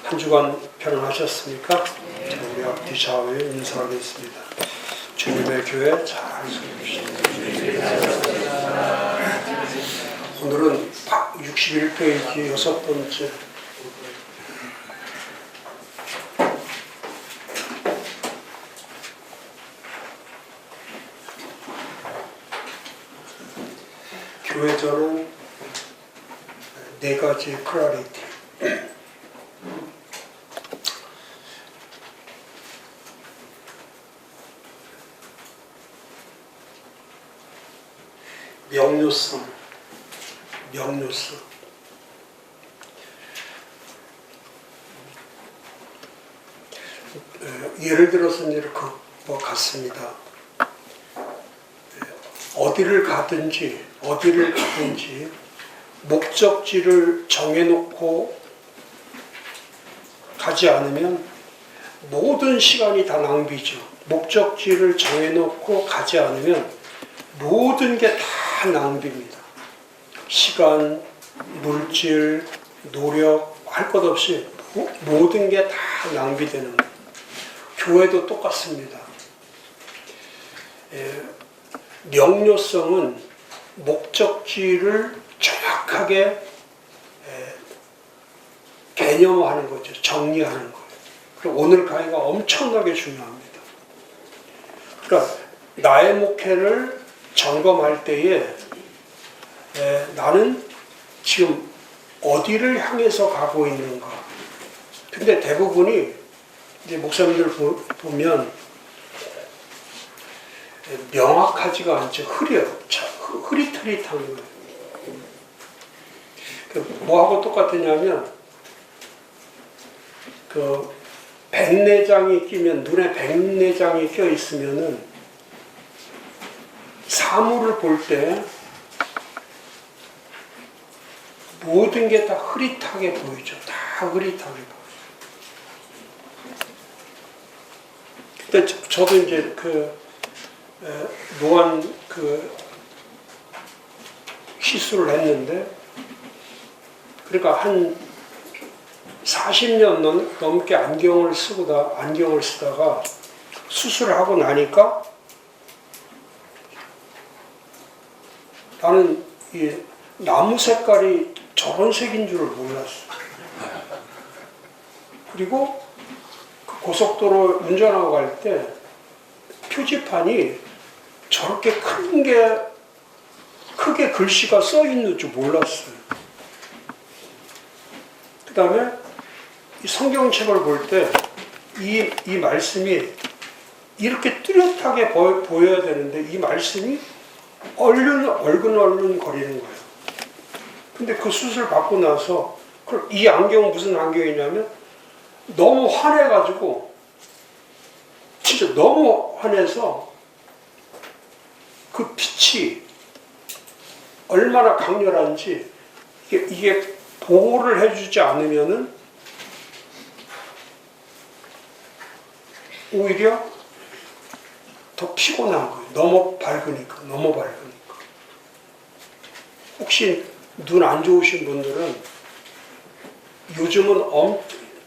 한 주간 편안하셨습니까? 자, 우리 앞뒤 좌우에 인사하겠습니다. 주님의 교회 잘 섬깁시다. 오늘은 61페이지 6번째 교회전은 네 가지 클래리티. 명료성. 예를 들어서 이렇게 같습니다. 어디를 가든지 목적지를 정해놓고 가지 않으면 모든 시간이 다 낭비죠. 목적지를 정해놓고 가지 않으면 모든 게 다 낭비입니다. 시간, 물질, 노력, 할 것 없이 모든 게 다 낭비되는 거예요. 교회도 똑같습니다. 명료성은 목적지를 정확하게 개념화하는 거죠. 정리하는 거예요. 그리고 오늘 강의가 엄청나게 중요합니다. 그러니까 나의 목회를 점검할 때에 나는 지금 어디를 향해서 가고 있는가. 근데 대부분이 이제 목사님들 보면 명확하지가 않죠. 흐릿흐릿한 거예요. 뭐하고 똑같으냐면 그 백내장이 끼면, 눈에 백내장이 껴 있으면은 사물을 볼 때 모든 게 다 흐릿하게 보이죠. 다 흐릿하게 보여요. 근데 저도 이제 노안 시술을 했는데, 그러니까 한 40년 넘게 안경을 쓰다가 수술을 하고 나니까 나는 이 나무 색깔이 저런 색인 줄을 몰랐어. 그리고 그 고속도로 운전하고 갈 때 표지판이 저렇게 크게 글씨가 써 있는 줄 몰랐어요. 그 다음에 이 성경책을 볼 때 이 말씀이 이렇게 뚜렷하게 보여야 되는데 이 말씀이 얼근얼근 거리는 거예요. 근데 그 수술 받고 나서 이 안경은 무슨 안경이냐면 너무 화내가지고, 진짜 너무 화내서 그 빛이 얼마나 강렬한지 이게 보호를 해주지 않으면은 오히려 더 피곤한 거예요. 너무 밝으니까. 혹시 눈 안 좋으신 분들은 요즘은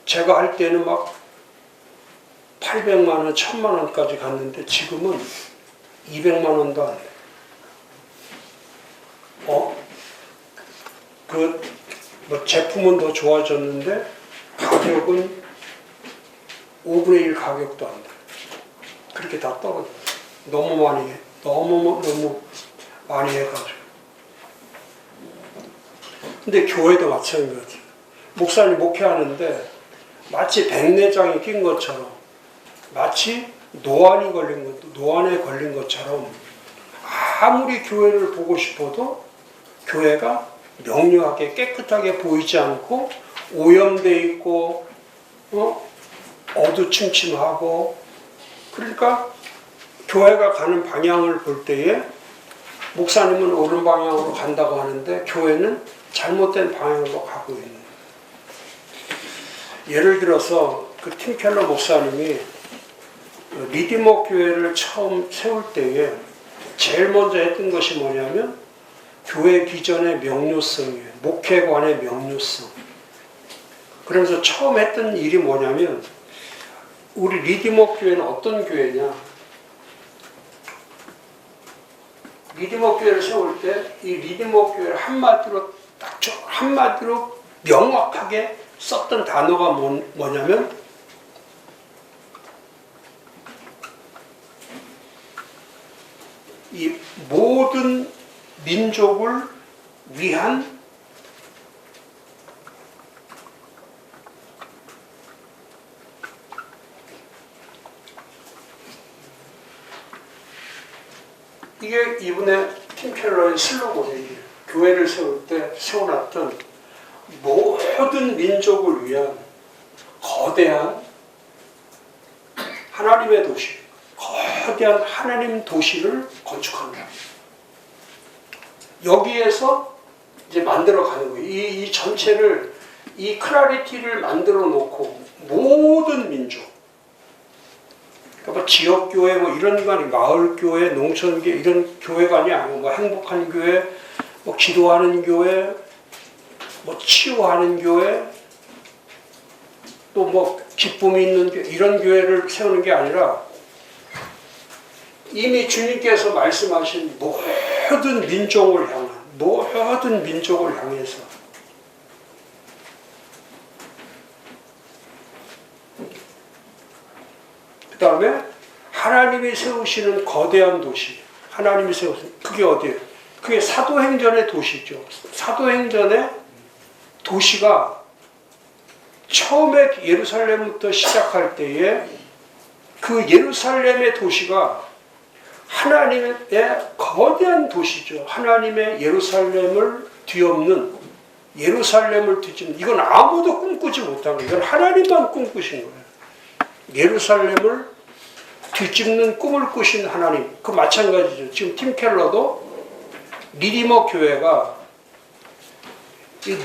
제가 할 때는 막 800만 원, 1000만 원까지 갔는데 지금은 200만 원도 안 돼요. 제품은 더 좋아졌는데 가격은 5분의 1 가격도 안 돼요. 그렇게 다 떨어져요. 너무 많이 해가지고. 근데 교회도 마찬가지예요. 목사님 목회하는데 마치 백내장이 낀 것처럼, 마치 노안에 걸린 것처럼 아무리 교회를 보고 싶어도 교회가 명료하게 깨끗하게 보이지 않고 오염돼 있고 어두침침하고, 그러니까 교회가 가는 방향을 볼 때에 목사님은 옳은 방향으로 간다고 하는데 교회는 잘못된 방향으로 가고 있는 거예요. 예를 들어서 그 팀 켈러 목사님이 리디머 교회를 처음 세울 때에 제일 먼저 했던 것이 뭐냐면 교회 비전의 명료성이에요. 목회관의 명료성. 그러면서 처음 했던 일이 뭐냐면, 우리 리디머 교회는 어떤 교회냐? 리디머 교회를 세울 때 이 리디머 교회를 한마디로 명확하게 썼던 단어가 뭐냐면, 이 모든 민족을 위한 이게 이분의 팀 켈러의 슬로건이에요. 교회를 세울 때 세워놨던 모든 민족을 위한 거대한 하나님의 도시, 거대한 하나님 도시를 건축한다. 여기에서 이제 만들어가는 거예요. 이 전체를, 이 클래리티를 만들어 놓고 모든 민족, 그러니까 뭐 지역교회 뭐 이런 거 아니고 마을교회, 농촌교회 이런 교회가 아니고 뭐 행복한 교회, 뭐 기도하는 교회, 뭐 치유하는 교회, 또 뭐 기쁨이 있는 교회, 이런 교회를 세우는 게 아니라 이미 주님께서 말씀하신 모든 민족을 향해서 그 다음에 하나님이 세우시는 거대한 도시, 하나님이 세우시는, 그게 어디예요? 그게 사도행전의 도시죠. 사도행전의 도시가 처음에 예루살렘부터 시작할 때에 그 예루살렘의 도시가 하나님의 거대한 도시죠. 하나님의 예루살렘을 뒤엎는, 예루살렘을 뒤집는, 이건 아무도 꿈꾸지 못한 거예요. 이건 하나님만 꿈꾸신 거예요. 예루살렘을 뒤집는 꿈을 꾸신 하나님. 그 마찬가지죠. 지금 팀 켈러도 리디머 교회가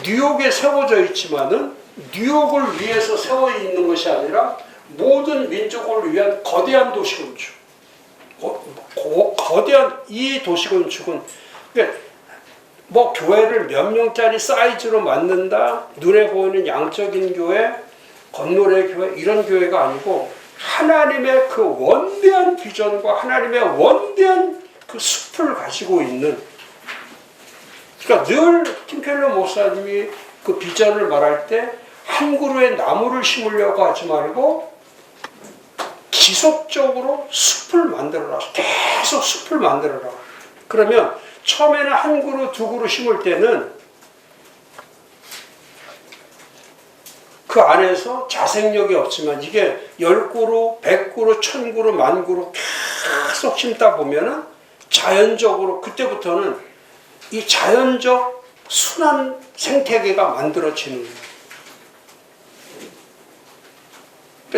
뉴욕에 세워져 있지만은 뉴욕을 위해서 세워 있는 것이 아니라 모든 민족을 위한 거대한 도시 건축. 거대한 이 도시 건축은 뭐 교회를 몇 명짜리 사이즈로 만든다, 눈에 보이는 양적인 교회, 건물의 교회, 이런 교회가 아니고 하나님의 그 원대한 비전과 하나님의 원대한 그 숲을 가지고 있는, 그러니까 늘 팀 켈러 목사님이 그 비전을 말할 때 한 그루의 나무를 심으려고 하지 말고 지속적으로 숲을 만들어라. 계속 숲을 만들어라. 그러면 처음에는 한 그루, 두 그루 심을 때는 그 안에서 자생력이 없지만 이게 10그루, 100그루, 1000그루, 10,000그루 계속 심다 보면은 자연적으로 그때부터는 이 자연적 순환 생태계가 만들어지는 거예요.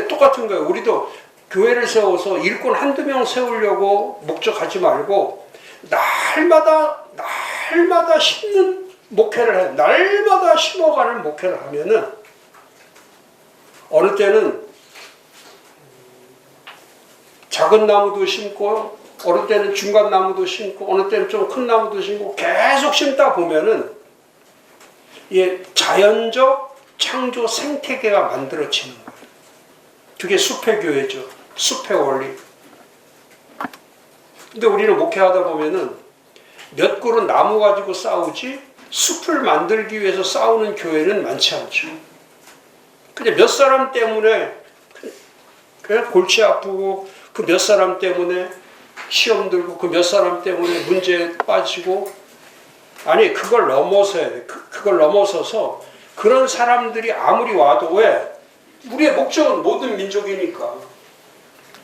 똑같은 거예요. 우리도 교회를 세워서 일꾼 한두 명 세우려고 목적하지 말고 날마다 심는 목회를 해. 날마다 심어가는 목회를 하면은 어느 때는 작은 나무도 심고, 어느 때는 중간 나무도 심고, 어느 때는 좀 큰 나무도 심고, 계속 심다 보면은 이 자연적 창조 생태계가 만들어지는 거예요. 그게 숲의 교회죠. 숲의 원리. 근데 우리는 목회하다 보면은 몇 그루 나무 가지고 싸우지 숲을 만들기 위해서 싸우는 교회는 많지 않죠. 근데 몇 사람 때문에 골치 아프고, 그 몇 사람 때문에 시험 들고, 그 몇 사람 때문에 문제에 빠지고, 아니 그걸 넘어서서 그런 사람들이 아무리 와도, 왜? 우리의 목적은 모든 민족이니까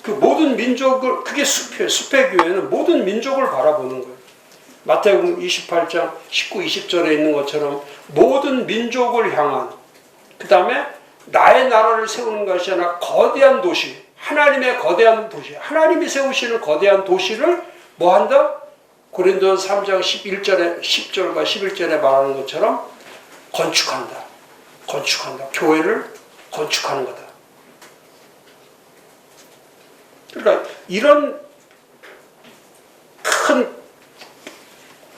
그 모든 민족을, 그게 숲이에요. 숲의 교회는 모든 민족을 바라보는 거예요. 마태복음 28장 19, 20절에 있는 것처럼 모든 민족을 향한, 그 다음에 나의 나라를 세우는 것이 아니라 거대한 도시, 하나님의 거대한 도시, 하나님이 세우시는 거대한 도시를 뭐 한다? 고린도서 3장 10절과 11절에 말하는 것처럼 건축한다. 교회를 건축하는 거다. 그러니까 이런 큰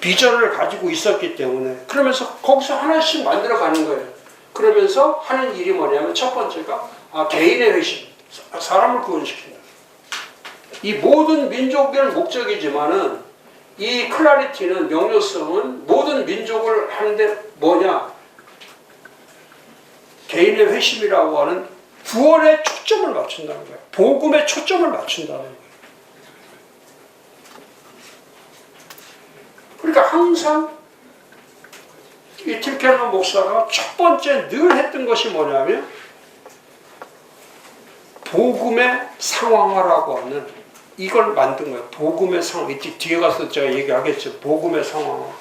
비전을 가지고 있었기 때문에, 그러면서 거기서 하나씩 만들어 가는 거예요. 그러면서 하는 일이 뭐냐면 첫 번째가 개인의 회심, 사람을 구원시킨다. 이 모든 민족의 목적이지만은 이 클라리티는 명료성은 모든 민족을 하는데 뭐냐? 개인의 회심이라고 하는 구원에 초점을 맞춘다는 거예요. 복음에 초점을 맞춘다는 거예요. 그러니까 항상 이 틸켈러 목사가 첫 번째 늘 했던 것이 뭐냐면 복음의 상황화라고 하는 이걸 만든 거예요. 복음의 상황. 뒤에 가서 제가 얘기하겠죠. 복음의 상황화.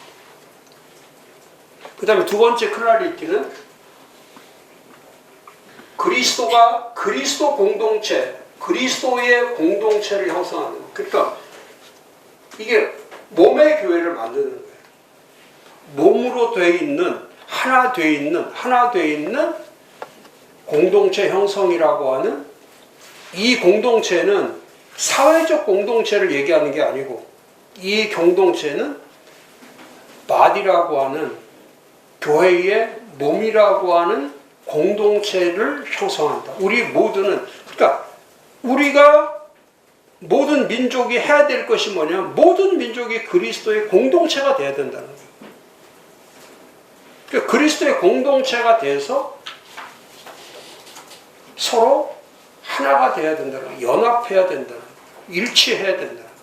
그 다음에 두 번째 클라리티는 그리스도가 그리스도 공동체, 그리스도의 공동체를 형성하는 거예요. 그러니까 이게 몸의 교회를 만드는 거예요. 몸으로 돼 있는 하나 돼 있는 공동체 형성이라고 하는 이 공동체는 사회적 공동체를 얘기하는 게 아니고 이 공동체는 바디라고 하는 교회의 몸이라고 하는 공동체를 형성한다. 우리 모두는 그러니까 우리가 모든 민족이 해야 될 것이 뭐냐면 모든 민족이 그리스도의 공동체가 돼야 된다는 거예요. 그러니까 그리스도의 공동체가 돼서 서로 하나가 돼야 된다는 거예요. 연합해야 된다는 거예요. 일치해야 된다는 거예요.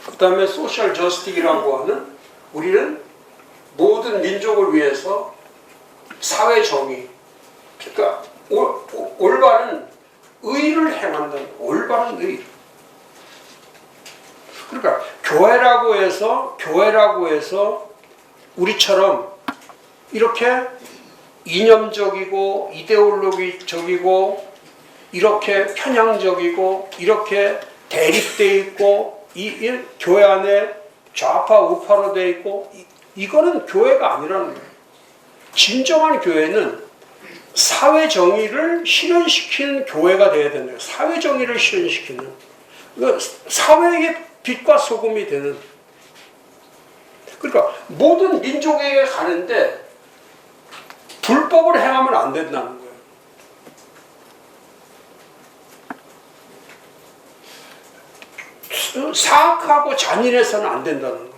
그 다음에 소셜 저스틱이라고 하는 우리는 모든 민족을 위해서 사회 정의, 그러니까 올바른 의를 행한다는 거예요. 올바른 의. 그러니까 교회라고 해서 우리처럼 이렇게 이념적이고 이데올로기적이고 이렇게 편향적이고 이렇게 대립돼 있고 이 교회 안에 좌파 우파로 돼 있고 이거는 교회가 아니라는 거예요. 진정한 교회는 사회 정의를 실현시키는 교회가 돼야 된다. 사회 정의를 실현시키는 사회의 빛과 소금이 되는. 그러니까 모든 민족에게 가는데 불법을 행하면 안 된다는 거예요. 사악하고 잔인해서는 안 된다는 거예요.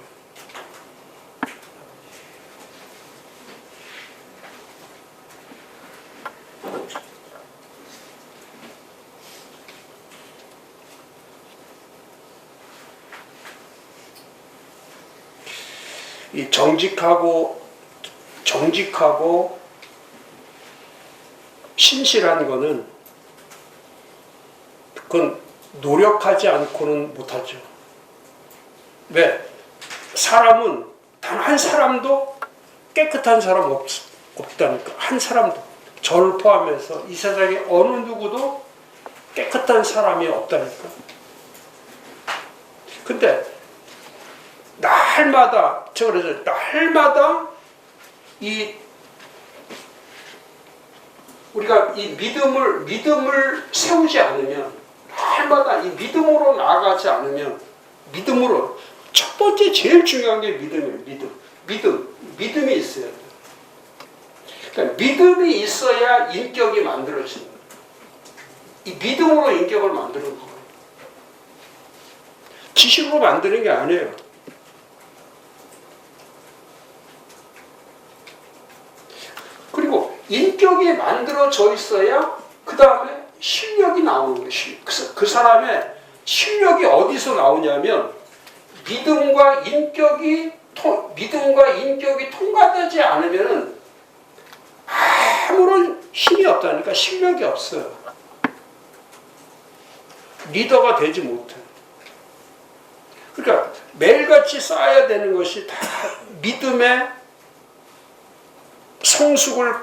이 정직하고 신실한 거는 그건 노력하지 않고는 못하죠. 왜? 사람은 단 한 사람도 깨끗한 사람 없다니까. 한 사람도. 저를 포함해서 이 세상에 어느 누구도 깨끗한 사람이 없다니까. 근데 날마다 우리가 이 믿음을 세우지 않으면 날마다 이 믿음으로 나아가지 않으면 믿음으로 첫 번째 제일 중요한 게 믿음이에요. 믿음이 있어야 돼요. 그러니까 믿음이 있어야 인격이 만들어지는 거예요. 이 믿음으로 인격을 만드는 거예요. 지식으로 만드는 게 아니에요. 그리고 인격이 만들어져 있어야 그 다음에 실력이 나오는 거예요. 그 사람의 실력이 어디서 나오냐면 믿음과 인격이 통과되지 않으면 아무런 힘이 없다니까. 실력이 없어요. 리더가 되지 못해. 그러니까 매일같이 쌓아야 되는 것이 다 믿음의 성숙을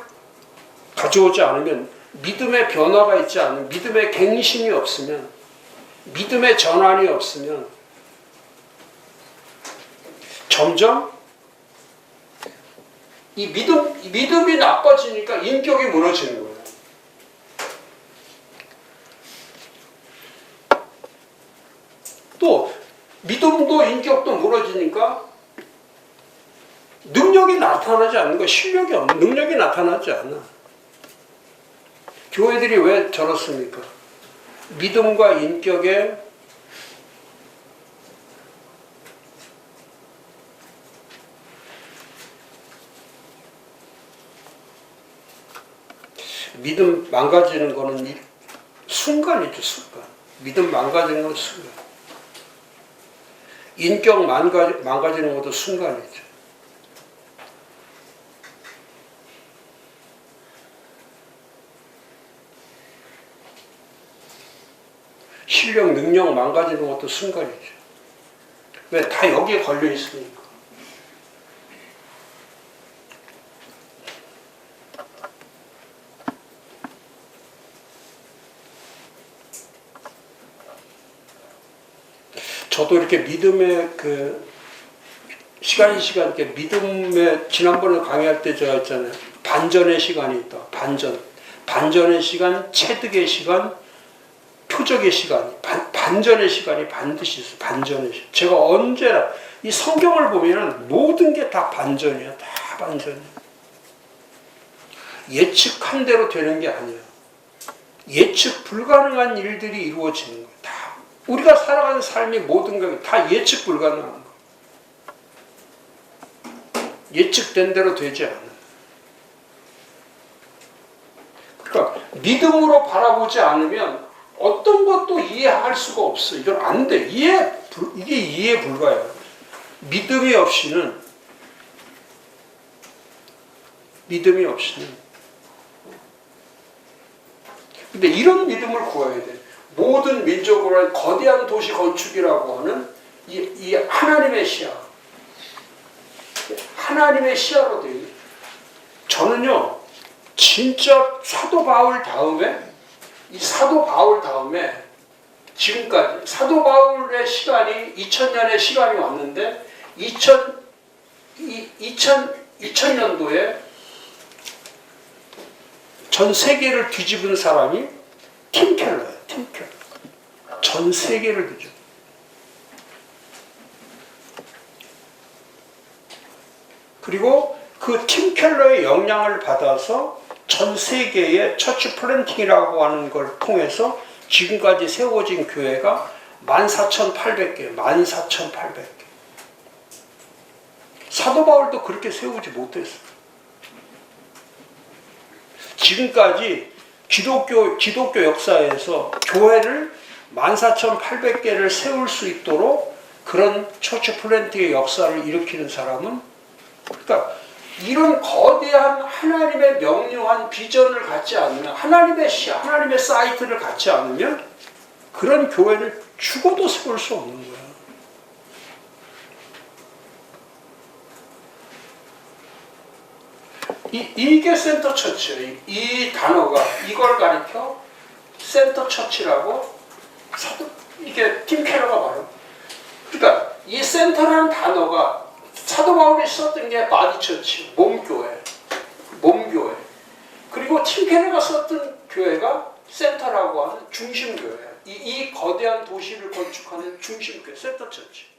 가져오지 않으면, 믿음의 변화가 있지 않으면, 믿음의 갱신이 없으면, 믿음의 전환이 없으면 점점 이 믿음이 나빠지니까 인격이 무너지는 거예요. 또 믿음도 인격도 무너지니까 능력이 나타나지 않는 거, 실력이 없는, 능력이 나타나지 않아. 교회들이 왜 저렇습니까? 믿음과 인격에 믿음 망가지는 거는 순간이죠, 순간. 믿음 망가지는 건 순간. 인격 망가지는 것도 순간이죠. 실력, 능력 망가지는 것도 순간이죠. 왜? 다 여기에 걸려 있으니까. 저도 이렇게 믿음의 시간 이렇게 믿음의 지난번에 강의할 때 제가 했잖아요. 반전의 시간이 있다. 반전의 시간, 체득의 시간, 표적의 시간, 반전의 시간이 반드시 있어요. 반전의 시간. 제가 언제나 이 성경을 보면은 모든 게 다 반전이에요. 다 반전이에요. 예측한 대로 되는 게 아니에요. 예측 불가능한 일들이 이루어지는 거예요. 다. 우리가 살아가는 삶이 모든 게 다 예측 불가능한 거예요. 예측된 대로 되지 않아요. 그러니까 믿음으로 바라보지 않으면 어떤 것도 이해할 수가 없어. 이건 안 돼. 이게 이해 불가야. 믿음이 없이는 근데 이런 믿음을 구해야 돼. 모든 민족으로 거대한 도시 건축이라고 하는 이 하나님의 시야. 하나님의 시야로 되어 있어요. 저는요, 진짜 사도 바울 다음에 지금까지 사도 바울의 시간이 2000년의 시간이 왔는데 2000년도에 전 세계를 뒤집은 사람이 팀 켈러예요. 팀 켈러. 전 세계를 뒤집어. 그리고 그 팀 켈러의 영향을 받아서 전 세계의 처치 플랜팅이라고 하는 걸 통해서 지금까지 세워진 교회가 14,800개. 사도 바울도 그렇게 세우지 못했어요. 지금까지 기독교 역사에서 교회를 14,800개를 세울 수 있도록 그런 처치 플랜팅의 역사를 일으키는 사람은, 그러니까 이런 거대한 하나님의 명료한 비전을 갖지 않으면, 하나님의 시야, 하나님의 사이트를 갖지 않으면 그런 교회는 죽어도 세울 수 없는 거야. 이게 센터 처치예요. 이 단어가 이걸 가리켜 센터 처치라고 이게 팀 켈러가 말해요. 그러니까 이 센터라는 단어가 사도 바울이 썼던 게 바디 처치, 몸교회. 그리고 팀 켈러가 썼던 교회가 센터라고 하는 중심교회. 이 거대한 도시를 건축하는 중심교회, 센터 처치.